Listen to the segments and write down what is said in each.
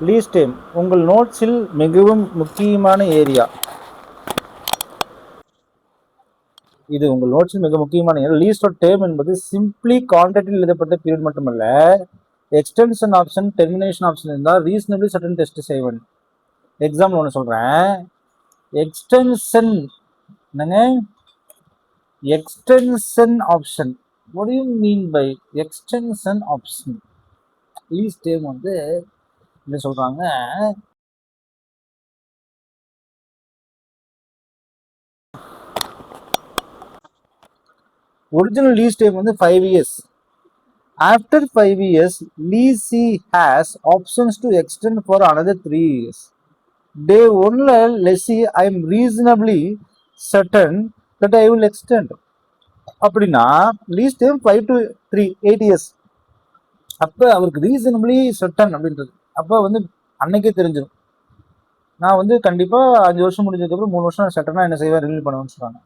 Lease time உங்கள் நோட்ஸில் மிகவும் முக்கியமான ஏரியா. இது உங்கள் நோட்ஸில் மிக முக்கியமான ஏரியா. லீஸ்ட் டேர்ம் என்பது சிம்பிளி கான்ட்ராக்டில் எழுதப்பட்ட பீரியட் மட்டுமல்ல, எக்ஸ்டென்ஷன் ஆப்ஷன், டெர்மினேஷன் ஆப்ஷன் இருந்தால் ரீசனபிளி சர்டன் டெஸ்ட் செய்ய வேண்டும். எக்ஸாம்பிள் ஒன்று சொல்கிறேன். எக்ஸ்டென்ஷன் என்னங்க? Extension option. what do you mean by extension option? Lease term வந்து என்ன சொல்றாங்க? ஒரிஜினல் லீஸ் டைம் வந்து 5 years. After 5 years, leasee has options to extend for another 3 years. Day 1, lessee, I am reasonably certain that I will extend. அப்படின்னா lease time 5 to 3 8 years. அப்போ அவருக்கு reasonably certain அப்படின்றது அப்போ வந்து அன்னைக்கே தெரிஞ்சிடும். நான் வந்து கண்டிப்பாக 5 வருஷம் முடிஞ்சதுக்கப்புறம் 3 வருஷம் சட்டனா என்ன செய்வேன், ரினியூ பண்ணுவேன்னு சொல்கிறாங்க.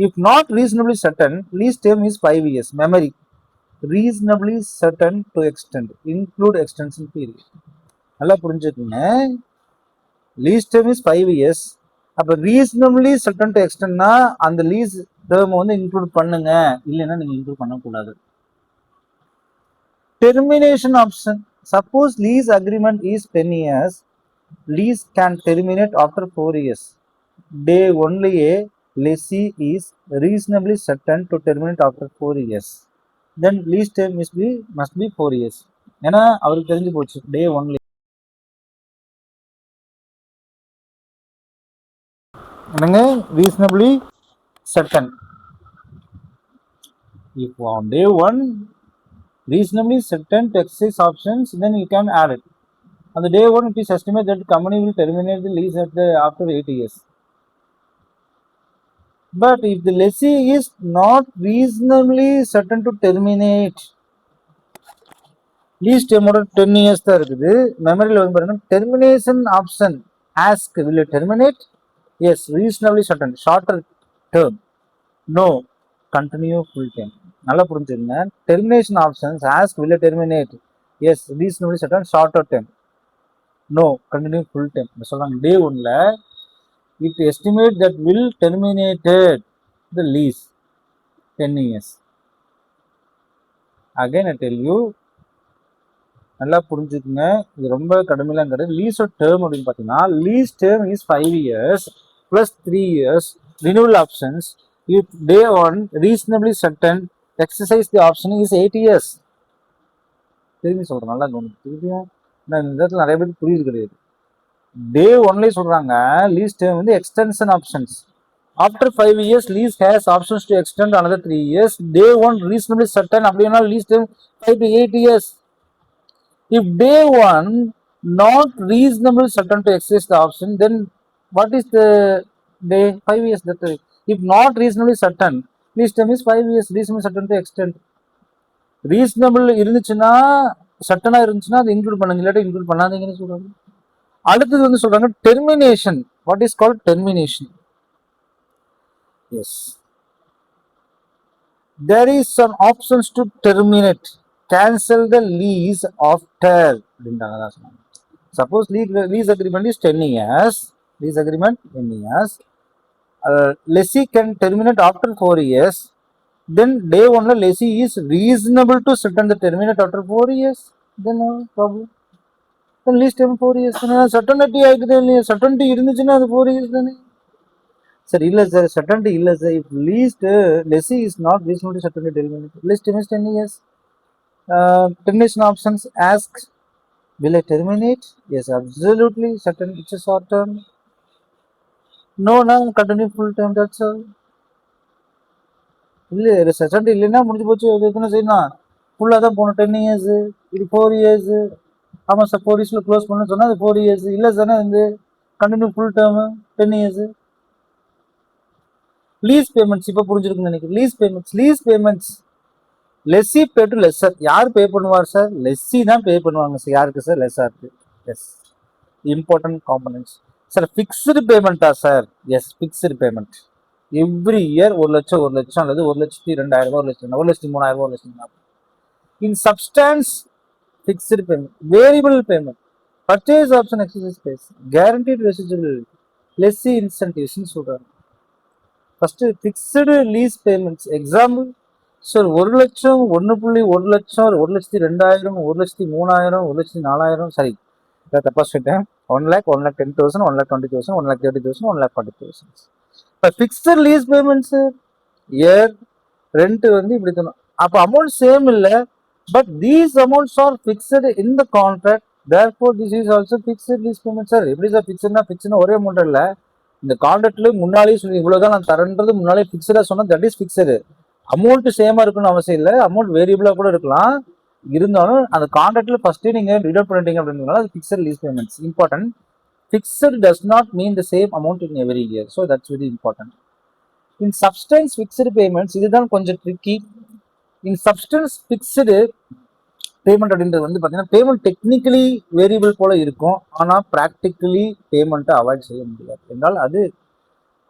If not reasonably certain, lease term is 5 years. Memory. Reasonably certain to extend. Include extension period. நல்லா புரிஞ்சுக்குங்க. Lease term is 5 years. அப்போ reasonably certain to extendனா அந்த lease term வந்து இன்க்ளூட் பண்ணுங்க, இல்லைன்னா நீங்கள் இன்க்ளூட் பண்ணக்கூடாது. Termination option. Suppose lease agreement is 10 years. Lease can terminate after 4 years. Day only lessee is reasonably certain to terminate after 4 years. Then lease term must be 4 years. ஏன்னா அவருக்கு தெரிஞ்சு போச்சு டே only. என்னங்க? reasonably certain. If on day 1 reasonably certain to exercise options, then you can add it. On the day 1 it is estimated that the company will terminate the lease after 8 years. But if the lessee is not reasonably certain to terminate, lease term 10 years தான் இருக்குது. மெமரியில் வந்து பாருங்க, termination option ask will it terminate? Yes, reasonably certain. Shorter term, no, continue full time. நல்லா புரிஞ்சுங்க. Termination options ask will it terminate? Yes, reasonably certain. Shorter term, no, continue full time. சொல்றாங்க டே ஒன்ல it estimate that will terminated the lease 10 years. Again I tell you, நல்லா புரிஞ்சுக்குங்க, இது ரொம்ப கடுமையிலாம் கிடையாது. Lease term அப்படின்னு பார்த்தீங்கன்னா lease term is 5 years + 3 years renewal options. If day 1 reasonably certain exercise the option is 8 years. திரும்பி சொல்கிறேன், நல்லா திரும்பியும் நான் இந்த இடத்துல நிறைய பேருக்கு புரியுது கிடையாது. டே ஒன்லேயே சொல்கிறாங்க லீஸ் டேர்ம் வந்து extension options. After 5 years lease has options to extend another 3 years. Day 1 reasonably certain அப்படின்னா lease term 5 to 8 years. If day 1 not reasonable certain to exercise the option, then what is the day? 5 years. That if not reasonably certain, lease term is 5 years. Reasonable certain to extend. Reasonable இருந்துச்சுன்னா சட்டனா இருந்துச்சுன்னா அதை include பண்ணுங்க, இல்லாட்டி include பண்ணாதீங்கன்னு சொல்றாங்க. அடுத்தது வந்து சொல்றாங்க termination. What is called termination? Yes, there is some options to terminate. Cancel the lease after. Suppose lease agreement is 10 years. Lease agreement 10 years. Lessee can terminate after 4 years. Then day 1 lessee is reasonable to certain the terminate after 4 years. Then no problem. Then lease term 4 years. Certainty certainty இருந்துச்சுன்னா அது 4 years தானே. Sir இல்லை sir certainty இல்லை sir. If leased lessee is not reasonable to certain the terminate, lease term is 10 years. Termination options ask will I terminate? Yes, absolutely certain. It's a short term. No, continue full term. That's all. இல்லை certainty இல்லைன்னா முடிஞ்சு போச்சு. எத்தனை செய்யணும்? ஃபுல்லாக தான் போகணும். 10 years, இது 4 years. ஆமாம் சார் 4 years க்ளோஸ் பண்ணணும்னு சொன்னால் அது 4 years. இல்லை சார் வந்து continue full term 10 years. Lease payments இப்போ புரிஞ்சிருக்குன்னு நினைக்கிறேன். Lease payments lessee pay to lessor. யார் பே பண்ணுவார் சார்? லெஸ்ஸி தான் பே பண்ணுவாங்க சார். யாருக்கு சார்? லெஸ்ஸருக்கு. Yes, important components. Sir fixed பேமெண்ட்டா sir? Yes, fixed payment. Every year 1 லட்சம் அல்லது 1,02,000, 1,03,000, 1,04,000. In substance fixed payment. Variable payment purchase option exercise price guaranteed residual lessee இன்சென்டிவ்ஸ்னு சொல்றாங்க. First fixed lease payments example sir 1 லட்சம் 1.1 லட்சம் 1,02,000 1,03,000 1,04,000 சரி தப்பா சொல்லிட்டேன். 1 lakh 1,10,000 1,20,000 1,30,000 1,40,000. இப்போ fixed lease payments year rent வந்து இப்படி தரணும். அப்போ அமௌண்ட் சேம் இல்லை, but these amounts are fixed in the contract, therefore this is also fixed lease payment. Sir எப்படி சார் ஃபிக்ஸ்டுனா ஒரே அமௌண்ட் இல்லை, இந்த கான்ட்ராக்ட்ல முன்னாலே சொல்லி இவ்வளவுதான் நான் தரேன்றது முன்னாலே ஃபிக்ஸடா சொன்னா தட் இஸ் ஃபிக்ஸடு. அமௌண்ட் சேமா இருக்குன்னு அவசியம் இல்லை, அமௌண்ட் வேரியபிளா கூட இருக்கலாம். இருந்தாலும் அந்த கான்ட்ராக்ட்ல ஃபர்ஸ்டே நீங்க டிடக்ட் பண்ணிட்டீங்க அப்படின்றதுனால அது fixed lease payments important. Fixed does not mean the same amount in every year, so that's very important. In substance fixed payments இதுதான் கொஞ்சம் ட்ரிக்கி. இன் சப்ஸ்டன்ஸ் ஃபிக்ஸடு பேமெண்ட் அப்படின்றது வந்து பார்த்தீங்கன்னா பேமெண்ட் டெக்னிக்கலி வேரியபிள் போல இருக்கும், ஆனால் ப்ராக்டிக்கலி பேமெண்ட்டை அவாய்ட் செய்ய முடியாது என்றால் அது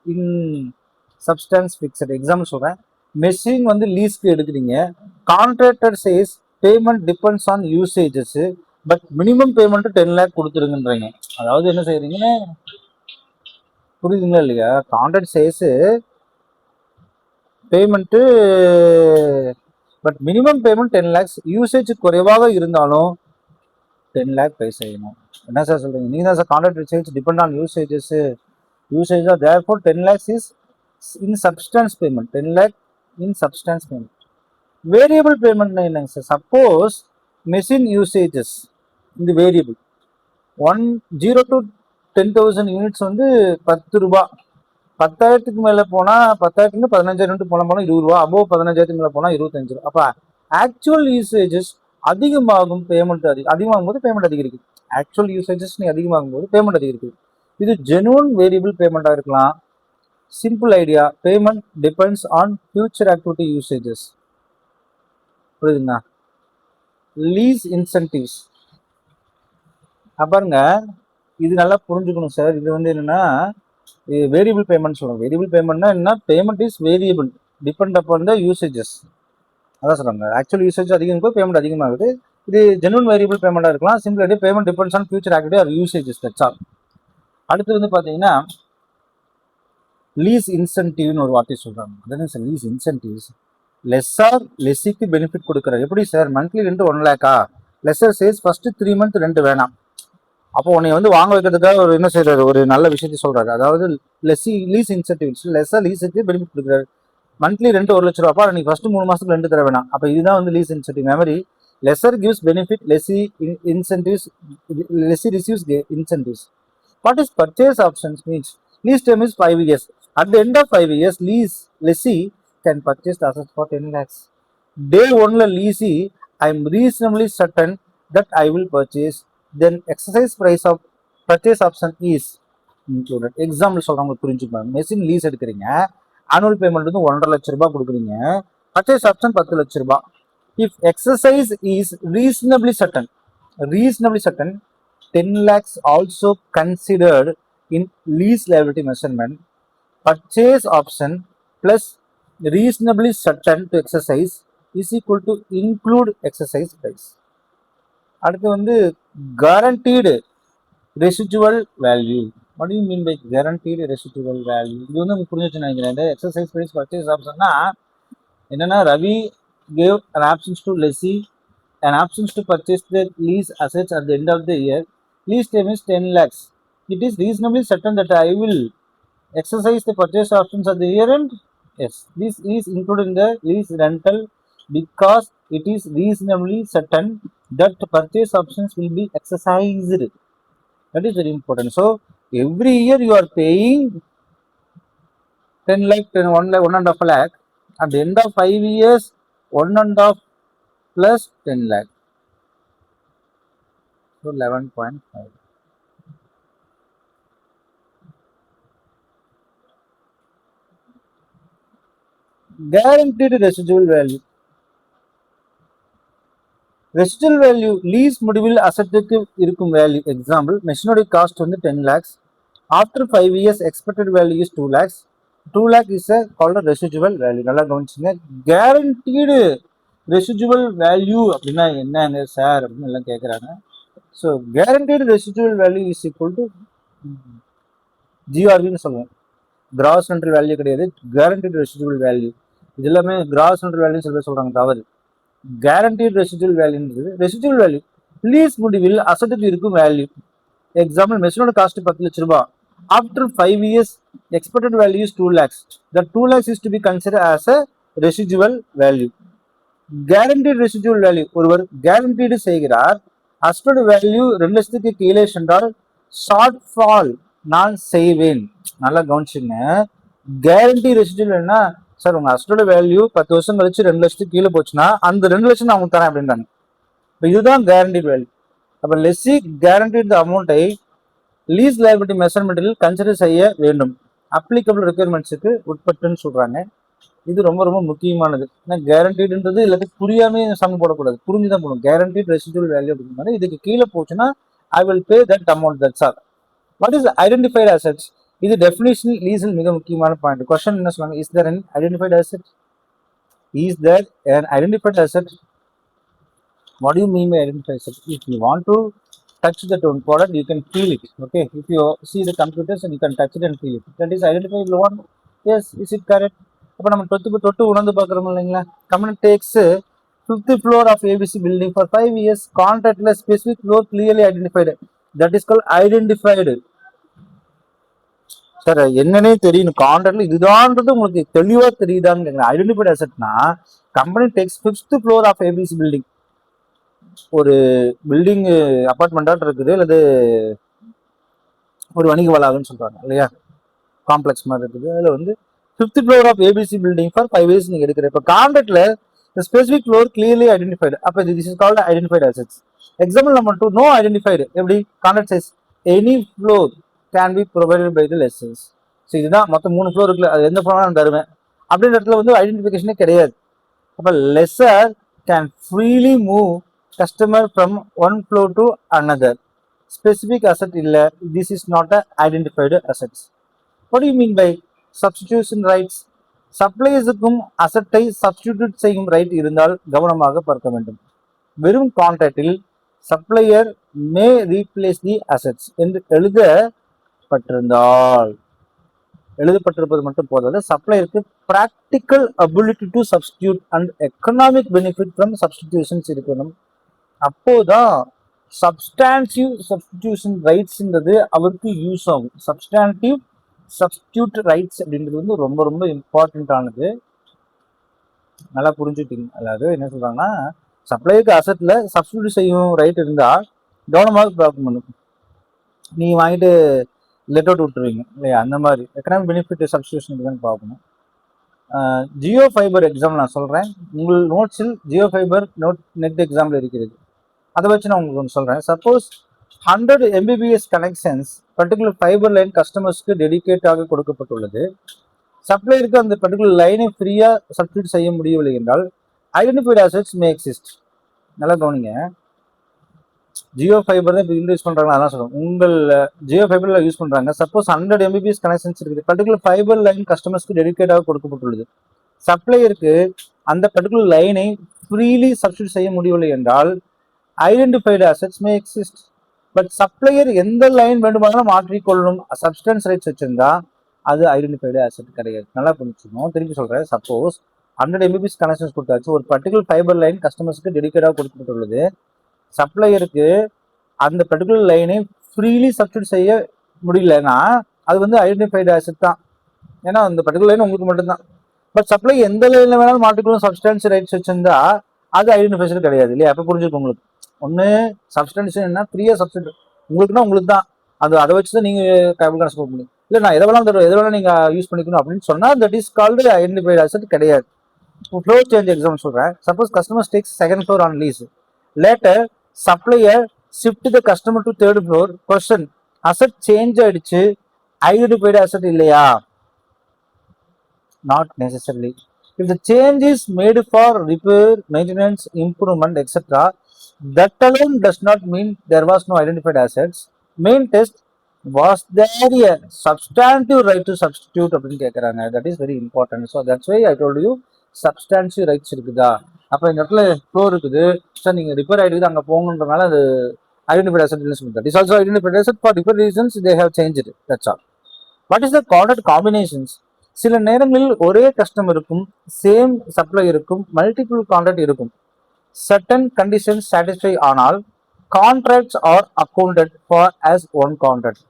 இன் சப்ஸ்டன்ஸ் ஃபிக்ஸட். எக்ஸாம்பிள் சொல்கிறேன், மெஷின் வந்து லீஸ்க்கு எடுக்கிறீங்க, contractor says payment depends on usages, but minimum payment 10 lakh கொடுத்துருங்கன்றீங்க. அதாவது என்ன செய்யறீங்க புரியுதுங்களா இல்லையா? Contract says payment but minimum payment 10 lakhs, usage குறைவாக இருந்தாலும் 10 lakh பே செய்யணும். என்ன சார் சொல்றீங்க? நீங்க தான் சார் கான்ட்ராக்ட் ரிசேஜ் depend on usage are therefore 10 lakhs is in substance payment. 10 lakh in substance payment. Variable பேமெண்ட்னா என்னங்க சார்? சப்போஸ் மெஷின் யூசேஜஸ் இந்த வேரியபிள் 0 to 10,000 யூனிட்ஸ் வந்து 10 ரூபா, 10,000க்கு மேல போனா 10,000 15,000 போனா 20 ரூபா, அபோவ் 15,000 மேல போனா 25 ரூபா. அப்ப ஆக்சுவல் யூசேஜஸ் அதிகமாகும், பேமெண்ட் அதிகமாகும் போது பேமெண்ட் அதிகரிக்குது. ஆக்சுவல் யூசேஜஸ் நீ அதிகமாகும் போது பேமெண்ட் அதிகரிக்குது. இது ஜெனுவன் வேரியபிள் பேமெண்டா இருக்கலாம். Simple idea, payment depends on future activity usages. புரியுதுங்களா? லீஸ் இன்சென்டிவ்ஸ் பாருங்க, இது நல்லா புரிஞ்சுக்கணும் சார். இது வந்து என்னன்னா வேரியபிள் பேமெண்ட் சொல்லுவாங்க. வேரியபிள் பேமெண்ட்னா என்ன? Payment is variable depend upon the usages. அதான் சொல்றாங்க, ஆக்சுவல் யூசேஜ் அதிகம் போய் பேமெண்ட் அதிகமாகுது. இது ஜெனுவன் வேரியபிள் பேமெண்டா இருக்கலாம். Simple idea, payment depends on future activity or usages, that's all. அடுத்து வந்து பாத்தீங்கன்னா லீஸ் இன்சென்டிவ்னு ஒரு வார்த்தை சொல்றாங்க. அதான் சார் லீஸ் இன்சென்டிவ்ஸ். லெஸ்ஸார் லெஸ்ஸிக்கு பெனிஃபிட் கொடுக்குறாரு. எப்படி sir? Monthly rent 1 lakh, lessor says first 3 month rent வேணாம். அப்போ உன்னை வந்து வாங்க வைக்கிறதுக்காக ஒரு என்ன செய்யறாரு, ஒரு நல்ல விஷயத்த சொல்றாரு. அதாவது லீஸ் இன்சென்டிவ்ஸ், லெஸ்ஸார் லீஸுக்கு பெனிஃபிட் கொடுக்குறாரு. மந்த்லி ரெண்ட் 1 லட்ச ரூபா, நீ ஃபர்ஸ்ட் 3 மாசத்துக்கு ரெண்ட் தர வேணாம். அப்போ இதுதான் வந்து lease incentive. Memory, lessor gives benefit, lessee incentives, lessee receives incentives. What is purchase options means? Lease term is 5 years. At the end of 5 years, lessee can purchase the assets for 10 lakhs. Day 1 leasee, I am reasonably certain that I will purchase. Then exercise price of purchase option is included. Example சொல்றாங்க, புரிஞ்சுப்பாங்க. Machine lease எடுக்கிறீங்க, annual payment வந்து 1.5 லட்ச ரூபாய் கொடுக்குறீங்க, purchase option 10 லட்ச ரூபாய். If exercise is reasonably certain, 10 lakhs also considered in lease liability measurement. Purchase option plus reasonably certain to exercise is equal to include exercise price. அடுத்து வந்து guaranteed residual value. What do you mean by guaranteed residual value? இது வந்து உங்களுக்கு புரிஞ்சுச்சு நினைக்கிறேன். இந்த exercise price purchase ஆப்ஷன்னா என்னன்னா, Ravi gave an options to lessee, an options to purchase the lease assets at the end of the year. Lease term is 10 lakhs. It is reasonably certain that I will exercise the purchase options at the year end. Yes, this is included in the lease rental because it is reasonably certain that purchase options will be exercised. That is very important. So every year you are paying 10 lakh, 1.5 lakh. At the end of 5 years, 1.5 plus 10 lakh. So 11.5. Guaranteed residual value. Residual value lease முடிவில் அசட்டுக்கு இருக்கும் value. Example, மெஷினோட cost வந்து 10 lakhs. After 5 years, expected value is 2 lakhs. 2 lakh is called a residual value. நல்லா கவனிச்சுங்க. Guaranteed residual value அப்படின்னா என்னங்க sir அப்படின்னு எல்லாம் கேட்குறாங்க. So guaranteed residual value is equal to ஜிஆர்வின்னு சொல்லுவோம். கிராஸ் ரெண்டல் வேல்யூ கிடையாது, கேரண்டீடு ரெசிடுவல் வேல்யூ. இது எல்லாமே கிராஸ் ரெண்டல் வேல்யூ சொல்றாங்க, தவறு. கேரண்டீடு ரெசிடுவல் வேல்யூன்றது ரெசிடுவல் வேல்யூ லீஸ் முடிவில் அசட்டுக்கு இருக்கும் வேல்யூ. எக்ஸாம்பிள், மெஷினோட காஸ்ட் 10 லட்ச ரூபாய். After 5 years expected value is 2 lakhs. The 2 lakhs is to be considered as a residual value. Guaranteed residual value ஒருவர் guaranteed செய்கிறார், அசட்டோட வேல்யூ 2 லட்சத்துக்கு கீழே சென்றால் ஷார்ட் ஃபால் நான் செய்வேன். நல்லா கவனிச்சுங்க. கேரண்டி ரெசிடுவல் என்ன சார், உங்க அசட்டோட வேல்யூ 10 வருஷம் கழிச்சு 2 லட்சத்துக்கு கீழே போச்சுன்னா அந்த 2 லட்சம் நான் உங்களுக்கு தரேன் அப்படின்றாங்க. இப்போ இதுதான் கேரண்டி வேல்யூ. அப்ப லெஸ்ஸி கேரண்டீட் அமௌண்ட்டை லீஸ் லைபிலிட்டி மெஷர்மெண்டில் கன்சிடர் செய்ய வேண்டும், அப்ளிகபிள் ரெக்யர்மெண்ட்ஸுக்கு உட்பட்டுன்னு சொல்றாங்க. இது ரொம்ப ரொம்ப முக்கியமானது. ஏன்னா கேரண்டீடுன்றது எல்லாத்துக்கும் புரியாமே சம் போடக்கூடாது, புரிஞ்சுதான் போடணும். கேரண்டீட் ரெசிடுவல் வேல்யூ அப்படிங்கிறது இதுக்கு கீழே போச்சுன்னா I will pay that amount, that's all. What is identified assets? இது டெஃபினிஷன் லீஸில் மிக முக்கியமான பாயிண்ட். கொஸ்டின் என்ன சொல்லுவாங்க, is there an identified asset? Is there an identified asset? What do you mean by identify asset? If you want to touch that one product, you can feel it. Okay, if you see the computers and you can touch it and feel it, that is identifiable one. Yes, is it correct? அப்போ நம்ம தொட்டு உணர்ந்து பார்க்குறோம் இல்லைங்களா. Company takes 5th floor of ABC building for 5 years. Contractless specific floor clearly identified. That is called identified. Sir என்னன்னே தெரியணும், கான்ட்ராக்ட்ல இதுதான்றது உங்களுக்கு தெளிவா தெரியுதான்னு. ஐடென்டிஃபைட் அசெட்னா company takes 5th floor of ABC building. ஒரு பில்டிங் அபார்ட்மெண்டா இருக்குது, அல்லது ஒரு வணிக வளாகம்னு சொல்றாங்க இல்லையா, காம்ப்ளெக்ஸ் மாதிரி இருக்குது. அதுல வந்து 5th floor of ABC building for 5 years நீங்க எடுக்கிற. இப்போ கான்ட்ராக்ட்ல ஸ்பெசிபிக் ஃப்ளோர் கிளியர்லி ஐடென்டிஃபைடு. அப்போ this is called identified assets. Example number 2, no identified. எப்படி? Contract says any floor can be provided by the lessors. So இதுதான் மொத்தம் 3 floor இருக்குல்ல, அது எந்த ஃப்ளோர் நான் தருவேன் அப்படின்ற இடத்துல வந்து ஐடென்டிஃபிகேஷனே கிடையாது. அப்போ lessor can freely move customer from one floor to another. Specific asset illa, this is not a identified assets. What do you mean by substitution rights? சப்ளையர்ஸுக்கும் அசட்டை சப்ஸ்டிடியூட் செய்யும் ரைட் இருந்தால் கவனமாக பார்க்க வேண்டும். வெறும் கான்ட்ராக்டில் சப்ளையர் மே ரீப்ளேஸ் தி அசெட்ஸ் என்று எழுதப்பட்டிருப்பது மட்டும் போதாது, சப்ளையருக்கு practical ability to substitute and economic benefit from substitutions இருக்கணும். அப்போதான் சப்ஸ்டான்டிவ் சப்ஸ்டிடியூஷன் ரைட்ஸ்ன்றது அவருக்கு யூஸ் ஆகும். சப்ஸ்டான்டிவ் சப்ஸ்டிடியூட் ரைட்ஸ் அப்படின்றது வந்து ரொம்ப ரொம்ப இம்பார்ட்டன்டானது. நல்லா புரிஞ்சுட்டீங்க. அதாவது என்ன சொல்றாங்கன்னா, சப்ளைக்கு அசெட்ல சப்ஸ்டிடியூட் செய்யும் ரைட் இருந்தால் கவனமாக பார்க்க முடியும். நீ வாங்கிட்டு லெட் அவுட் விட்டுருவீங்க இல்லையா, அந்த மாதிரி எக்கனாமிக் பெனிஃபிட் சப்ஸ்டிடியூஷன் தான் பார்க்கணும். ஜியோ ஃபைபர் எக்ஸாம்பிள் நான் சொல்றேன், உங்கள் நோட்ஸில் ஜியோ ஃபைபர் நெட் எக்ஸாம்பிள் இருக்கிறது, அதை வச்சு நான் உங்களுக்கு ஒன்று சொல்றேன். Suppose 100 Mbps connections particular fibre line கஸ்டமர்ஸ்க்கு டெடிகேட்டாக கொடுக்கப்பட்டுள்ளது. சப்ளையருக்கு அந்த பர்டிகுலர் லைனை ஃப்ரீயா சப்ஸ்டிடியூட் செய்ய முடியவில்லை என்றால் ஐடென்டிஃபைட் அசெட்ஸ் மே எக்ஸிஸ்ட். நல்லா கவனிங்க. ஜியோ ஃபைபர் தான் இப்போ யூஸ் பண்றாங்க, அதான் சொல்றேன். உங்கள் ஜியோ ஃபைபர்ல யூஸ் பண்றாங்க. சப்போஸ் 100 Mbps கனெக்ஷன்ஸ் இருக்குது, பர்டிகுலர் ஃபைபர் லைன் கஸ்டமர்ஸ்க்கு டெடிகேட்டாக கொடுக்கப்பட்டுள்ளது. சப்ளையருக்கு அந்த பர்டிகுலர் லைனை ஃப்ரீலி சப்ஸ்டிடியூட் செய்ய முடியவில்லை என்றால் identified assets May exist. But supplier எந்த லைன் வேண்டுமானாலும் மாற்றிக்கொள்ளும் சப்ஸ்டன்ஸ் ரைட்ஸ் வச்சிருந்தா அது ஐடென்டிஃபைடு அசெட் கிடையாது. நல்லா புரிஞ்சுக்கணும். திருப்பி சொல்றேன். சப்போஸ் 100 Mbps கனெக்ஷன்ஸ் கொடுத்தாச்சு, ஒரு பர்டிகுலர் ஃபைபர் லைன் கஸ்டமர்ஸ்க்கு டெடிகேட்டாக கொடுக்கப்பட்டுள்ளது. சப்ளையருக்கு அந்த பர்டிகுலர் லைனை ஃப்ரீலி சப்ஸ்டிடியூட் செய்ய முடியலன்னா அது வந்து ஐடென்டிஃபைடு அசெட் தான். ஏன்னா அந்த பர்டிகுலர் லைன் உங்களுக்கு மட்டும்தான். பட் சப்ளை எந்த லைன்ல வேணாலும் மாற்றிக்கொள்ளும் சப்ஸ்டன்ஸ் ரைட்ஸ் வச்சிருந்தா அது ஐடென்டிஃபைடு கிடையாது இல்லையா. அப்போ புரிஞ்சுக்கும் உங்களுக்கு. ஒன்று சப்ஸ்டன்ஷன் என்ன, ஃப்ரீயா சப்ஸ்டிடியூட் உங்களுக்குன்னா உங்களுக்கு தான், அது அதை வச்சு தான் நீங்க கேபிட்டல் கன்ஸ்ட் பண்ண முடியும். இல்லை நான் எதை வேணாலும் நீங்க யூஸ் பண்ணிக்கணும் அப்படின்னு சொன்னா that is called identified asset கிடையாது. ஃப்ளோர் சேஞ்ச் எக்ஸாம்பிள் சொல்றேன். Suppose customer takes 2nd floor on lease, later supplier shift the customer to 3rd floor. Question, asset change ஆயிடுச்சு, ஐடென்டிஃபைடு அசெட் இல்லையா? Not necessarily. If the change is made for repair, maintenance, improvement, etc., that alone does not mean there was no identified assets. Main test, was there a substantive right to substitute அப்படின்னு கேட்குறாங்க. That is very important. So that's why I told you substantive rights இருக்குதா. அப்போ இந்த இடத்துல floor இருக்குது sir, நீங்கள் repair ஆகிடுக்குது அங்கே போங்கன்றனால அது identified asset relationship method is also identified asset for different reasons they have changed it. That's all. What is the contract combinations? சில நேரங்களில் ஒரே கஸ்டமருக்கும் சேம் சப்ளை இருக்கும் மல்டிபிள் கான்ட்ராக்ட் இருக்கும். சர்டன் கண்டிஷன்ஸ் சாட்டிஸ்ஃபை ஆனால் contracts are accounted for as one contract.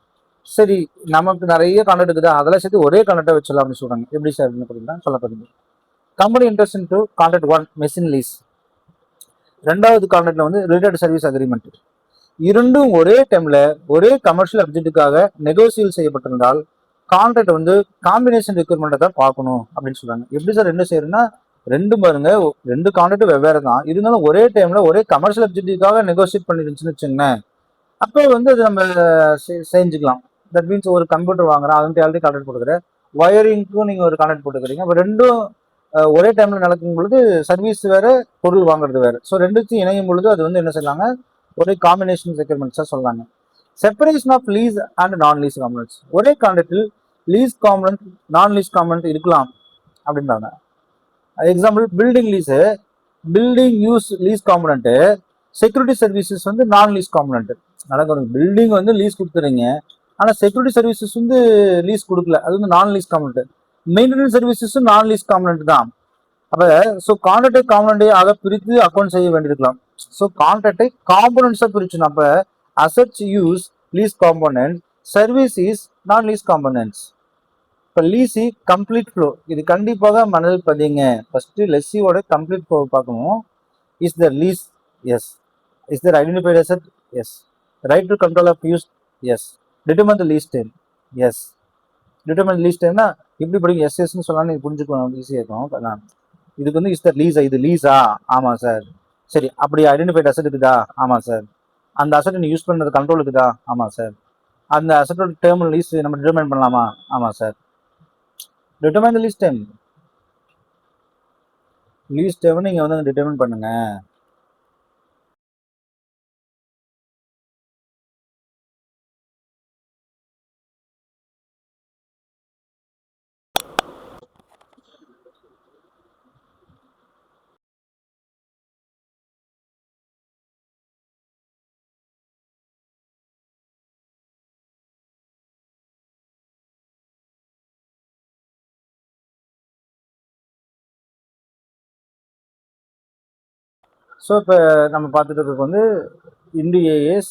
சரி, நமக்கு நிறைய கான்ட்ராக்ட் இருக்குதா, அதெல்லாம் சேர்த்து ஒரே கான்ட்ராக்டா வச்சிடலாம் அப்படின்னு சொல்றாங்க. எப்படி சார் அப்படின்னு சொல்ல போறீங்க? Company interest to contract 1 machine lease. ரெண்டாவது கான்ட்ராக்ட்ல வந்து ரிலேட்டட் சர்வீஸ் அக்ரிமெண்ட். இரண்டும் ஒரே டைம்ல ஒரே கமர்ஷியல் அப்ஜெக்டுக்காக நெகோசியேட் செய்யப்பட்டிருந்தால் கான்ட்ராக்ட் வந்து காம்பினேஷன் ரெக்யர்மெண்ட்டை தான் பார்க்கணும் அப்படின்னு சொல்றாங்க. எப்படி சார் ரெண்டு செய்யறதுன்னா, ரெண்டு பாருங்க, ரெண்டு கான்ட்ராக்ட் வெவ்வேறு தான், இருந்தாலும் ஒரே டைம்ல ஒரே கமர்ஷியல் அப்ஜெக்டிவ்காக நெகோசியேட் பண்ணிருந்துச்சுன்னு வச்சுங்களேன், அப்போ வந்து அது நம்ம செஞ்சுக்கலாம். தட் மீன்ஸ் ஒரு கம்ப்யூட்டர் வாங்குறேன், அதுக்கு ஆல்ரெடி கான்ட்ராக்ட் போட்டுக்கிறேன், வயரிங்க்கும் நீங்க ஒரு கான்ட்ராக்ட் போட்டுக்கிறீங்க. அப்போ ரெண்டும் ஒரே டைம்ல நடக்கும் பொழுது சர்வீஸ் வேற பொருள் வாங்குறது வேற. ஸோ ரெண்டுத்தையும் இணையும் பொழுது அது வந்து என்ன செய்யலாங்க, ஒரே காம்பினேஷன் ரெக்யர்மெண்ட்ஸா சொல்றாங்க. Separation of lease and non lease components. ஒரே கான்ட்ராக்டில் lease component non lease component இருக்கலாம் அப்படின்றாங்க. Example, building lease, building use lease component, security services வந்து நான் லீஸ் காம்பனன்ட். நடக்கும், பில்டிங் வந்து லீஸ் கொடுத்துறீங்க, ஆனால் செக்யூரிட்டி சர்வீசஸ் வந்து லீஸ் கொடுக்கல, அது வந்து நான் லீஸ் காம்பனன்ட். மெயின்டெனன்ஸ் சர்வீசஸும் நான் லீஸ் காம்பனன்ட் தான். அப்போ ஸோ கான்ட்ராக்டை காம்பனன்டை ஆக பிரித்து அக்கௌண்ட் செய்ய வேண்டியிருக்கலாம். ஸோ கான்ட்ராக்டை காம்பனன்ட்ஸாக பிரிச்சுணும். அப்போ assets use lease component, service is non lease components. இப்போ லீஸி கம்ப்ளீட் ஃப்ளோ, இது கண்டிப்பாக மனதில் பதிங்க. ஃபர்ஸ்ட் லெஸ்ஸியோட கம்ப்ளீட் ஃப்ளோ பார்க்கணும். Is the lease? Yes. Is there identified asset? Yes. Right to control of use? Yes. Determine the lease time? Yes. Determine lease டைம்னா இப்படி படிக்கும், எஸ்எஸ்ன்னு சொன்னாலும் நீங்கள் புரிஞ்சுக்கணும், ஈஸியாக இருக்கும். இதுக்கு வந்து இஸ் த லீஸா, இது லீஸா? ஆமாம் சார். சரி, அப்படி ஐடென்டிஃபைட் அசெட் இருக்குதா? ஆமாம் சார். அந்த அசெட் நீ யூஸ் பண்ணுறது கண்ட்ரோல் இருக்குதா? ஆமாம் சார். அந்த அசெட்டோட டேர்ம் லீஸ் நம்ம டிட்டர்மைன் பண்ணலாமா? ஆமாம் sir. Determine the lease time. Lease time நீங்கள் வந்து டிட்டர்மைன் பண்ணுங்க. ஸோ இப்போ நம்ம பார்த்துட்டு இருக்கிறது வந்து இண்டிஏஎஸ்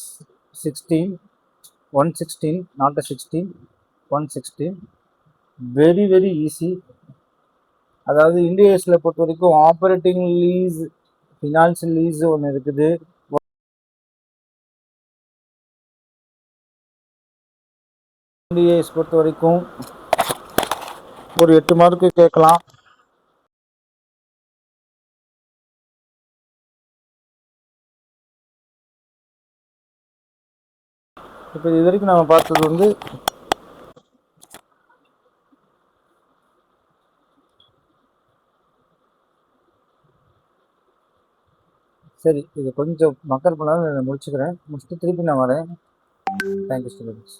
16 நாட் 16 116. Very very easy. அதாவது இண்டிஏஎஸில் பொறுத்த வரைக்கும் ஆப்ரேட்டிங் லீஸ், ஃபினான்ஷியல் லீஸ் ஒன்று இருக்குது. இண்டிஏஎஸ் பொறுத்த வரைக்கும் ஒரு 8 மார்க்கு கேட்கலாம். இப்போ இது வரைக்கும் நம்ம பார்த்தது வந்து சரி, இது கொஞ்சம் மக்கள் பண்ணாலும் முடிச்சுக்கிறேன். முடிச்சுட்டு திருப்பி நான் வரேன். Thank you students.